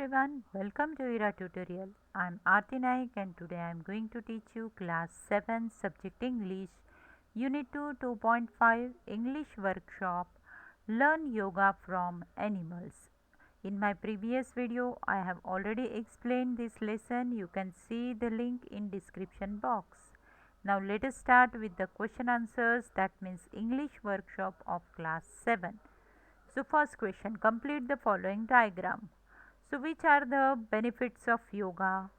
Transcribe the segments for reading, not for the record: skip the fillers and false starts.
everyone, welcome to Ira Tutorial. I am Aarti Naik and today I am going to teach you class 7 subject English unit 2 2.5 English workshop learn yoga from animals. In my previous video I have already explained this lesson. You can see the link in description box. Now let us start with the question answers, that means English workshop of class 7. So first question, complete the following diagram. So which are the benefits of yoga?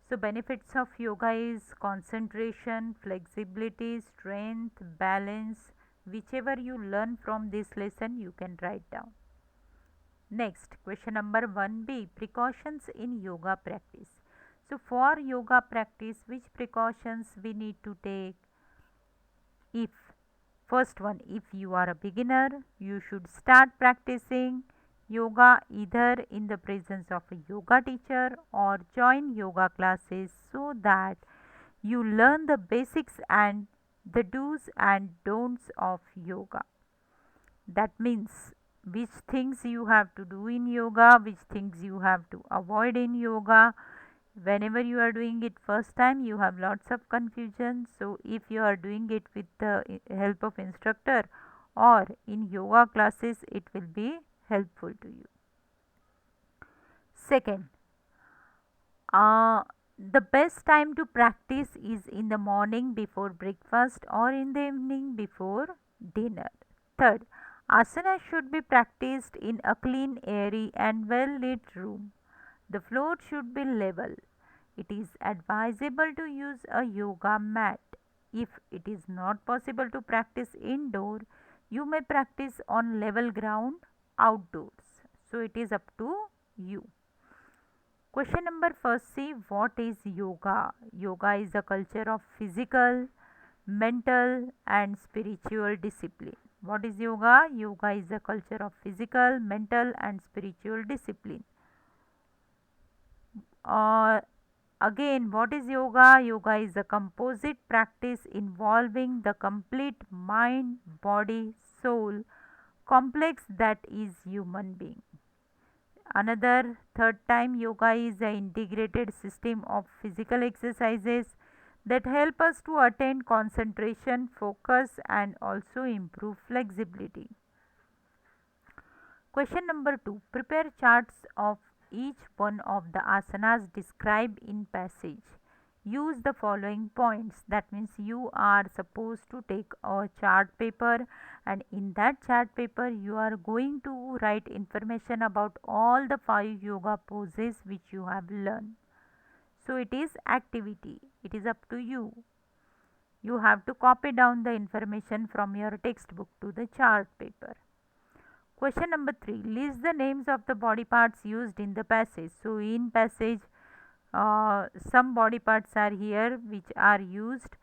So benefits of yoga is concentration, flexibility, strength, balance. Whichever you learn from this lesson you can write down. Next, question number 1b, precautions in yoga practice. So for yoga practice, which precautions we need to take? If First one, if you are a beginner, you should start practicing yoga either in the presence of a yoga teacher or join yoga classes so that you learn the basics and the do's and don'ts of yoga. That means which things you have to do in yoga, which things you have to avoid in yoga. Whenever you are doing it first time, you have lots of confusion. So if you are doing it with the help of instructor or in yoga classes, it will be helpful to you. Second, the best time to practice is in the morning before breakfast or in the evening before dinner. Third, asana should be practiced in a clean, airy and well lit room. The floor should be level. It is advisable to use a yoga mat. If it is not possible to practice indoor, you may practice on level ground outdoors. So it is up to you. Question number first, see what is yoga? Yoga is a culture of physical, mental and spiritual discipline. What is yoga? Yoga is a culture of physical, mental and spiritual discipline. Again, what is yoga? Yoga is a composite practice involving the complete mind, body, soul complex that is human being. Another third time, yoga is an integrated system of physical exercises that help us to attain concentration, focus and also improve flexibility. Question number 2. Prepare charts of each one of the asanas described in passage. Use the following points. That means you are supposed to take a chart paper and in that chart paper you are going to write information about all the 5 yoga poses which you have learned. So it is activity. It is up to you. You have to copy down the information from your textbook to the chart paper. Question number 3. List the names of the body parts used in the passage. So in passage some body parts are here which are used: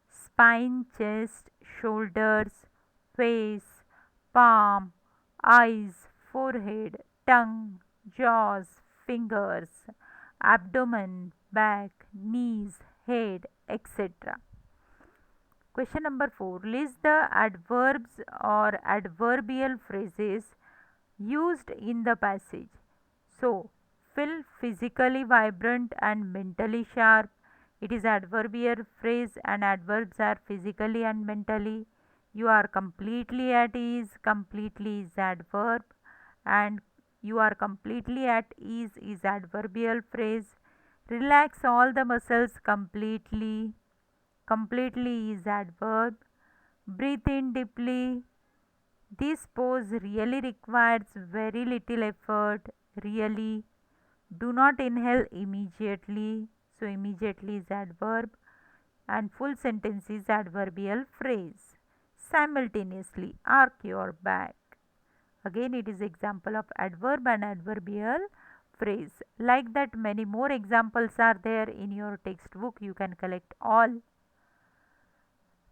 spine, chest, shoulders, face, palm, eyes, forehead, tongue, jaws, fingers, abdomen, back, knees, head, etc. Question number 4. List the adverbs or adverbial phrases used in the passage. So, feel physically vibrant and mentally sharp. It is adverbial phrase and adverbs are physically and mentally. You are completely at ease. Completely is adverb and you are completely at ease is adverbial phrase. Relax all the muscles completely. Completely is adverb. Breathe in deeply. This pose really requires very little effort. Really. Do not inhale immediately. So immediately is adverb and full sentence is adverbial phrase. Simultaneously arc your back. Again it is example of adverb and adverbial phrase. Like that many more examples are there in your textbook. You can collect all.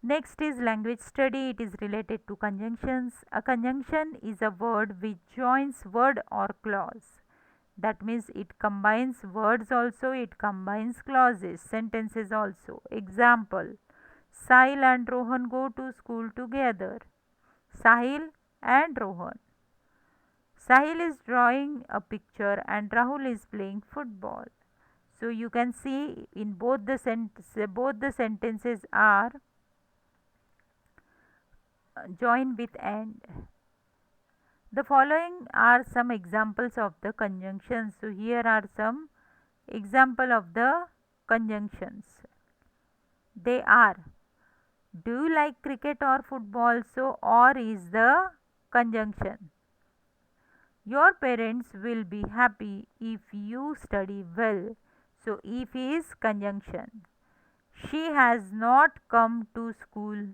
Next is language study. It is related to conjunctions. A conjunction is a word which joins word or clause. That means it combines words also, it combines clauses, sentences also. Example, Sahil and Rohan go to school together. Sahil and Rohan. Sahil is drawing a picture and Rahul is playing football. So you can see in both the sentences are joined with and. The following are some examples of the conjunctions. So here are some example of the conjunctions. They are, do you like cricket or football? So or is the conjunction. Your parents will be happy if you study well. So if is conjunction. She has not come to school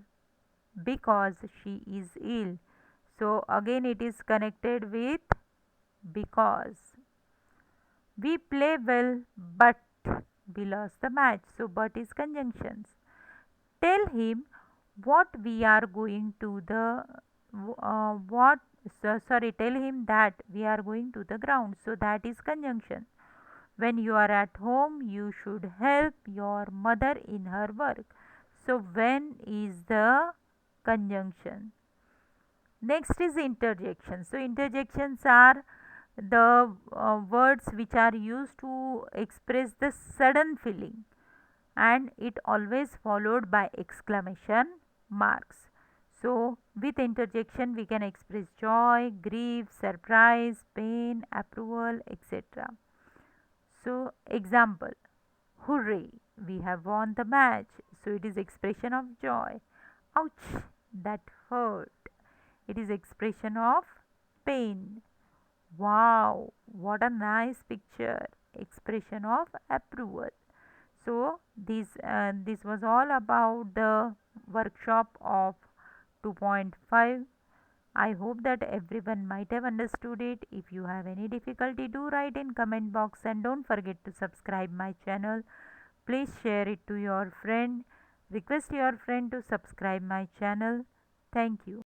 because she is ill. So again it is connected with because. We play well but we lost the match. So but is conjunctions. Tell him what we are going to the what sorry, tell him that we are going to the ground. So that is conjunction. When you are at home you should help your mother in her work. So when is the conjunction. Next is interjections. So interjections are the words which are used to express the sudden feeling, and it always followed by exclamation marks. So with interjection we can express joy, grief, surprise, pain, approval, etc. So example, hooray, we have won the match. So it is expression of joy. Ouch, that hurt. It is expression of pain. Wow, what a nice picture. Expression of approval. So this was all about the workshop of 2.5. I hope that everyone might have understood it. If you have any difficulty, do write in comment box and don't forget to subscribe my channel. Please share it to your friend. Request your friend to subscribe my channel. Thank you.